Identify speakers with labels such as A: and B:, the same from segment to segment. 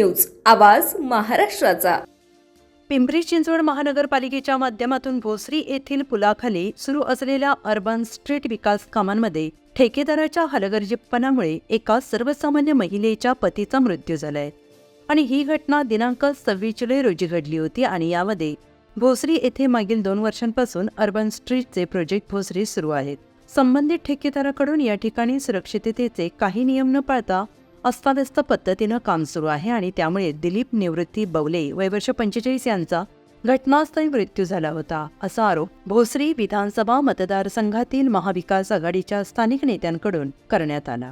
A: News, आवाज महाराष्ट्राचा।
B: पिंपरी चिंचवड महानगरपालिकेच्या माध्यमातून भोसरी येथील पुलाखाली सुरू असलेल्या अर्बन स्ट्रीट विकास कामांमध्ये ठेकेदाराच्या हलगर्जीपणामुळे एका सर्वसामान्य महिलेच्या पतीचा मृत्यू झालाय आणि ही घटना दिनांक 26 जुलै रोजी घडली होती आणि यामध्ये भोसरी येथे मागील 2 वर्षांपासून अर्बन स्ट्रीटचे प्रोजेक्ट भोसरी सुरू आहेत। संबंधित ठेकेदाराकडून या ठिकाणी सुरक्षिततेचे काही नियम न पाळता अस्ताव्यस्त पद्धतीनं काम सुरू आहे आणि त्यामुळे दिलीप निवृत्ती बवले वय वर्ष 45 यांचा घटनास्थळी मृत्यू झाला होता, असा आरोप भोसरी विधानसभा मतदारसंघातील महाविकास आघाडीच्या स्थानिक नेत्यांकडून करण्यात आला।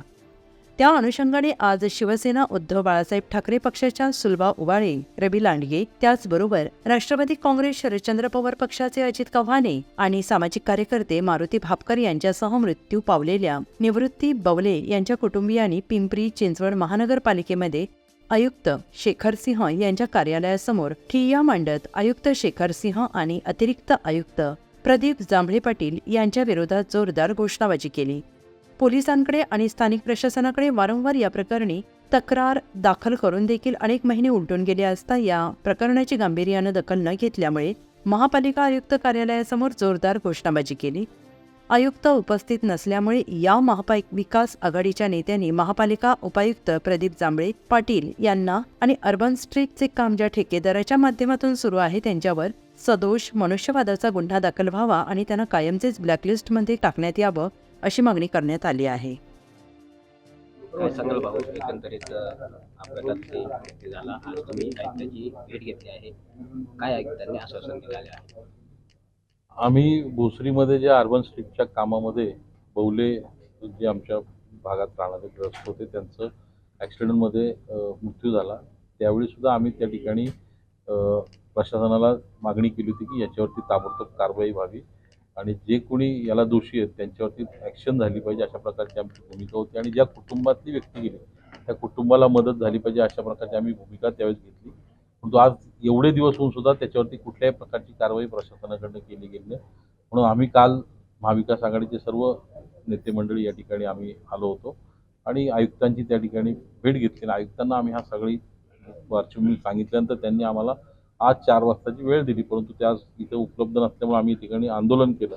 B: त्या अनुषंगाने आज शिवसेना उद्धव बाळासाहेब ठाकरे पक्षाच्या सुलभा उबाळे, रवी लांडगे, त्याचबरोबर राष्ट्रवादी काँग्रेस शरदचंद्र पवार पक्षाचे अजित कव्हाणे आणि सामाजिक कार्यकर्ते मारुती भापकर यांच्यासह मृत्यू पावलेल्या निवृत्ती बवले यांच्या कुटुंबियांनी पिंपरी चिंचवड महानगरपालिकेमध्ये आयुक्त शेखर सिंह यांच्या कार्यालयासमोर ठिय्या मांडत आयुक्त शेखर सिंह आणि अतिरिक्त आयुक्त प्रदीप जांभळे पाटील यांच्या विरोधात जोरदार घोषणाबाजी केली। पोलिसांकडे आणि स्थानिक प्रशासनाकडे वारंवार या प्रकरणी तक्रार दाखल करून देखील अनेक महिने उलटून गेले असता या प्रकरणाची गांभीर्यानं दखल न घेतल्यामुळे महापालिका आयुक्त कार्यालयासमोर जोरदार घोषणाबाजी केली। आयुक्त उपस्थित नसल्यामुळे या महाविकास आघाडीच्या नेत्यांनी महापालिका उपायुक्त प्रदीप जांभळे पाटील यांना आणि अर्बन स्ट्रीटचे काम ज्या ठेकेदाराच्या माध्यमातून सुरू आहे त्यांच्यावर सदोष मनुष्यवादाचा गुन्हा दाखल व्हावा आणि त्यांना कायमचेच ब्लॅकलिस्टमध्ये टाकण्यात यावं अशी मागणी करण्यात आली आहे।
C: संगल भाऊ एकंदरीत अपघाताची मृत्यू झाला। आज तुम्ही आयुक्ताची भेट घेतली आहे, काय आयुक्तांनी आश्वासन दिले आहे?
D: आम्ही भोसरीमध्ये जे अर्बन स्ट्रीटच्या कामामध्ये बवले जे आमच्या भागात राहणारे ग्रस्त होते त्यांचं ॲक्सिडेंटमध्ये मृत्यू झाला। त्यावेळी सुद्धा आम्ही त्या ठिकाणी प्रशासनाला मागणी केली होती की याच्यावरती ताबडतोब कारवाई व्हावी आणि जे कोणी याला दोषी आहेत त्यांच्यावरती ॲक्शन झाली पाहिजे अशा प्रकारची आमची भूमिका होती आणि ज्या कुटुंबातली व्यक्ती गेली त्या कुटुंबाला मदत झाली पाहिजे अशा प्रकारची आम्ही भूमिका त्यावेळेस घेतली। परंतु आज एवढे दिवस होऊन सुद्धा त्याच्यावरती कुठल्याही प्रकारची कारवाई प्रशासनाकडनं केली गेली नाही, म्हणून आम्ही काल महाविकास आघाडीचे सर्व नेते मंडळी या ठिकाणी आम्ही आलो होतो आणि आयुक्तांची त्या ठिकाणी भेट घेतली आणि आयुक्तांना आम्ही हा सगळी पार्श्वभूमी सांगितल्यानंतर त्यांनी आम्हाला आज 4 वाजताची वेळ दिली, परंतु त्या इथं उपलब्ध नसल्यामुळे आम्ही या ठिकाणी आंदोलन केलं।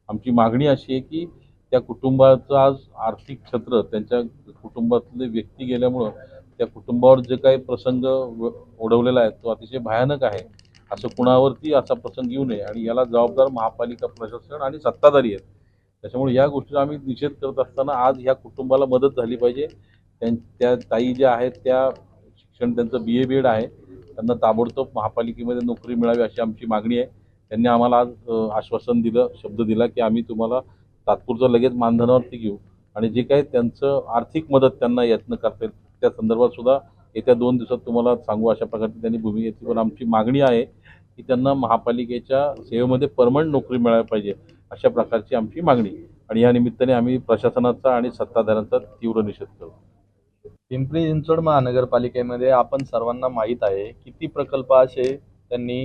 D: आमची मागणी अशी आहे की त्या कुटुंबाचं आज आर्थिक छत्र त्यांच्या कुटुंबातले व्यक्ती गेल्यामुळं त्या कुटुंबावर जे काही प्रसंग ओढवलेला आहे तो अतिशय भयानक आहे। असं कुणावरती असा प्रसंग येऊ नये आणि याला जबाबदार महापालिका प्रशासन आणि सत्ताधारी आहेत। त्याच्यामुळे या गोष्टीचा आम्ही निषेध करत असताना आज ह्या कुटुंबाला मदत झाली पाहिजे। त्या ताई ज्या आहेत त्या शिक्षण त्यांचं BA BEd आहे, त्यांना ताबडतोब महापालिकेमध्ये नोकरी मिळावी अशी आमची मागणी आहे। त्यांनी आम्हाला आज आश्वासन दिलं, शब्द दिला की आम्ही तुम्हाला तात्पुरतं लगेच मानधनावरती घेऊ आणि जे काही त्यांचं आर्थिक मदत त्यांना यत्न करता येईल त्या संदर्भात सुद्धा येत्या 2 दिवसात तुम्हाला सांगू अशा प्रकारची त्यांनी भूमिका घेतली। पण आमची मागणी आहे की त्यांना महापालिकेच्या सेवेमध्ये परमनंट नोकरी मिळायला पाहिजे अशा प्रकारची आमची मागणी आणि या निमित्ताने आम्ही प्रशासनाचा आणि सत्ताधाऱ्यांचा तीव्र निषेध करू।
E: पिंपरी चिंचवड महानगरपालिकेमध्ये आपण सर्वांना माहीत आहे किती प्रकल्प असे त्यांनी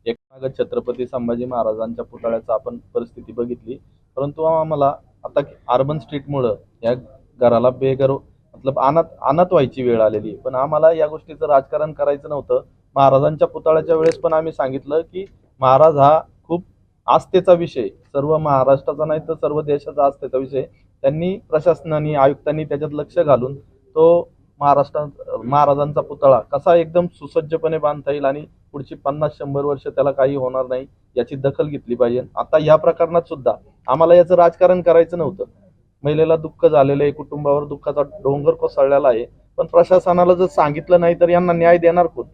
E: एकमागे छत्रपती संभाजी महाराजांच्या पुतळ्याचा आपण परिस्थिती बघितली, परंतु आम्हाला आता अर्बन स्ट्रीटमुळं या घराला बेघर मतलब अनाथ व्हायची वेळ आलेली। पण आम्हाला या गोष्टीचं राजकारण करायचं नव्हतं। महाराजांच्या पुतळ्याच्या वेळेस पण आम्ही सांगितलं की महाराज हा खूप आस्थेचा विषय, सर्व महाराष्ट्राचा नाही तर सर्व देशाचा आस्थेचा विषय। त्यांनी प्रशासनाने आयुक्तांनी त्याच्यात लक्ष घालून तो महाराजांचा पुतळा कसा एकदम सुसज्जपणे बांधता येईल आणि पुढची 50-100 वर्ष त्याला काही होणार नाही याची दखल घेतली पाहिजे। आता या प्रकरणात सुद्धा आम्हाला याचं राजकारण करायचं नव्हतं। महिलेला दुःख झालेलं आहे, कुटुंबावर दुःखाचा डोंगर कोसळलेला आहे, पण प्रशासनाला जर सांगितलं नाही तर यांना न्याय देणार कोण?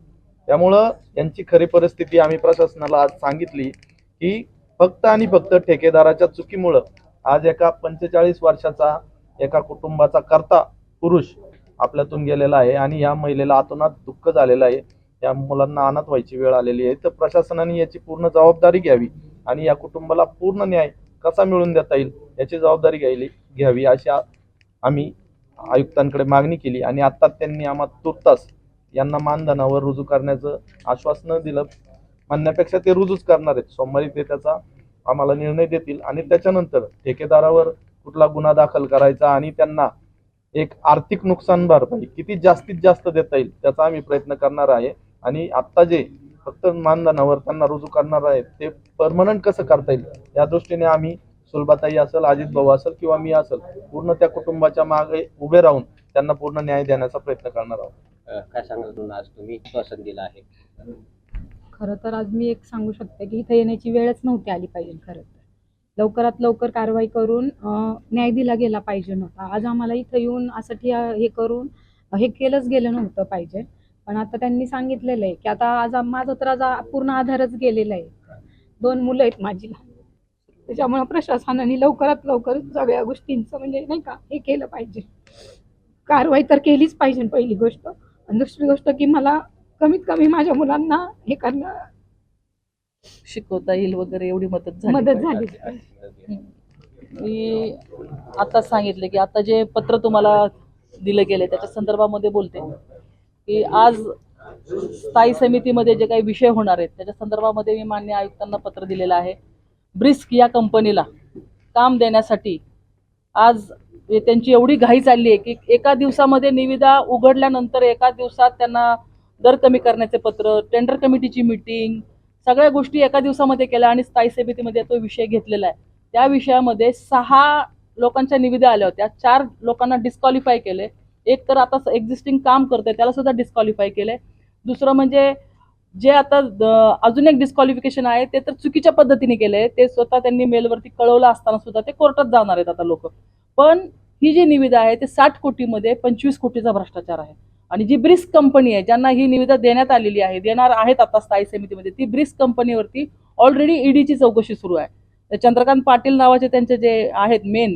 E: त्यामुळं यांची खरी परिस्थिती आम्ही प्रशासनाला आज सांगितली की फक्त आणि फक्त ठेकेदाराच्या चुकीमुळं आज एका 45 वर्षाचा एका कुटुंबाचा कर्ता पुरुष आपल्यातून गेलेला आहे आणि या महिलेला आतोनात दुःख झालेलं आहे, या मुलांना अनाथ व्हायची वेळ आलेली आहे। तर प्रशासनाने याची पूर्ण जबाबदारी घ्यावी आणि या कुटुंबाला पूर्ण न्याय कसा मिळवून देता येईल याची जबाबदारी घ्यावी अशी आम्ही आयुक्तांकडे मागणी केली आणि आता त्यांनी आम्हाला तुर्तास यांना मानधनावर रुजू करण्याचं आश्वासन दिलं। म्हणण्यापेक्षा ते रुजूच करणार आहेत, सोमवारी ते त्याचा आम्हाला निर्णय देतील आणि त्याच्यानंतर ठेकेदारावर कुठला गुन्हा दाखल करायचा आणि त्यांना एक आर्थिक नुकसान भरपाई किती जास्तीत जास्त देता येईल त्याचा आम्ही प्रयत्न करणार आहे. आणि आता जे फक्त मानधनावर त्यांना रुजू करणार आहेत ते परमनंट कसं करता येईल या दृष्टीने आम्ही सुलभाताई असेल, अजित भाऊ असेल किंवा मी असेल, पूर्ण त्या कुटुंबाच्या मागे उभे राहून त्यांना पूर्ण न्याय देण्याचा प्रयत्न करणार आहोत.
C: काय सांगाल म्हणून आज तुम्ही आश्वासन दिलं आहे?
F: खरं तर आज मी एक सांगू शकते की इथं येण्याची वेळच नव्हती आली पाहिजे. खरं तर लवकरात लवकर कारवाई करून न्याय दिला गेला पाहिजे नव्हता. आज आम्हाला इथं येऊन असं हे करून हे केलंच गेलं नव्हतं पाहिजे. पण आता त्यांनी सांगितलेलं आहे की आता आज माझा तर आज पूर्ण आधारच गेलेला आहे. 2 मुलं आहेत माझी. त्याच्यामुळे प्रशासनाने लवकरात लवकर सगळ्या गोष्टींचं म्हणजे नाही का हे केलं पाहिजे. कारवाई तर केलीच पाहिजे पहिली गोष्ट. आणि दुसरी गोष्ट की मला कमीत कमी माझ्या मुलांना हे करणं
G: शिकवता येईल वगैरे एवढी मदत
F: झाली.
G: मी आता सांगितले की आता जे पत्र तुम्हाला दिलं गेले त्याच्या संदर्भामध्ये बोलते की आज स्थायी समितीमध्ये जे काही विषय होणार आहेत त्याच्या संदर्भामध्ये मी माननीय आयुक्तांना पत्र दिलेलं आहे. ब्रिस्क या कंपनीला काम देण्यासाठी आज त्यांची एवढी घाई चालली आहे की एका दिवसामध्ये निविदा उघडल्यानंतर एका दिवसात त्यांना दर कमी करण्याचे पत्र, टेंडर कमिटीची मीटिंग, सगळ्या गोष्टी एका दिवसामध्ये केल्या आणि स्थायी समितीमध्ये तो विषय घेतलेला आहे. त्या विषयामध्ये 6 लोकांच्या निविदा आल्या होत्या. 4 लोकांना डिस्क्वालिफाय केले. एक तर आता एक्झिस्टिंग काम करतोय त्याला सुद्धा डिस्क्वालिफाय केले. दुसरं म्हणजे जे आता अजून एक डिस्क्वालिफिकेशन आहे ते तर चुकीच्या पद्धतीने केले. ते स्वतः त्यांनी मेलवरती कळवलं असताना सुद्धा ते कोर्टात जाणार आहेत आता लोक. पण ही जी निविदा आहे ते 60 कोटीमध्ये 25 कोटीचा भ्रष्टाचार आहे. आणि जी ब्रिस्क कंपनी आहे ज्यांना ही निविदा देण्यात आलेली आहे, देणार आहेत आता स्थायी समितीमध्ये, ती ब्रिस्क कंपनीवरती ऑलरेडी ईडीची चौकशी सुरू आहे. चंद्रकांत पाटील नावाचे त्यांचे जे आहेत मेन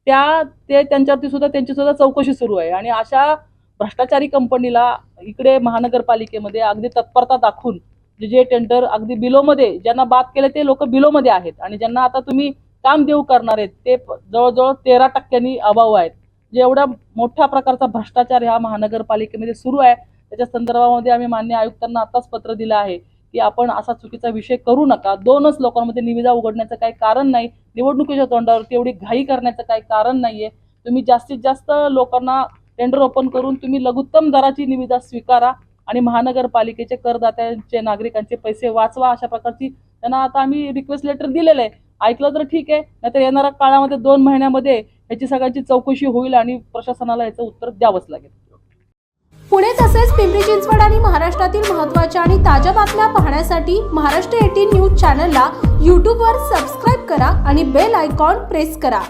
G: त्यांच्यावरती सुद्धा त्यांची सुद्धा चौकशी सुरू आहे. आणि अशा भ्रष्टाचारी कंपनीला इकडे महानगरपालिकेमध्ये अगदी तत्परता दाखवून जे टेंडर अगदी बिलोमध्ये ज्यांना बाद केले ते लोक बिलोमध्ये आहेत आणि ज्यांना आता तुम्ही काम देऊ करणार आहेत ते जवळजवळ 13% अभाव आहेत. जे एवढा मोठ्या प्रकारचा भ्रष्टाचार ह्या महानगरपालिकेमध्ये सुरू आहे त्याच्या संदर्भामध्ये आम्ही माननीय आयुक्तांना आताच पत्र दिलं आहे की आपण असा चुकीचा विषय करू नका. 2च लोकांमध्ये निविदा उघडण्याचं काही कारण नाही. निवडणुकीच्या तोंडावरती एवढी घाई करण्याचं काही कारण नाहीये. तुम्ही जास्तीत जास्त लोकांना टेंडर ओपन करून तुम्ही लघुत्तम दराची निविदा स्वीकारा आणि महानगरपालिकेचे करदात्यांचे नागरिकांचे पैसे वाचवा. अशा प्रकारची त्यांना आता आम्ही रिक्वेस्ट लेटर दिलेलं आहे. ऐकलं तर ठीक आहे, नाहीतर येणाऱ्या काळामध्ये 2 महिन्यामध्ये ह्याची सगळ्यांची चौकशी होईल आणि प्रशासनाला याचं उत्तर द्यावंच लागेल.
H: पुणे तसेच पिंपरी चिंचवड आणि महाराष्ट्रातील महत्त्वाच्या आणि ताज्या बातम्या पाहण्यासाठी महाराष्ट्र 18 न्यूज चॅनलला यूट्यूबवर सबस्क्राईब करा आणि बेल आयकॉन प्रेस करा.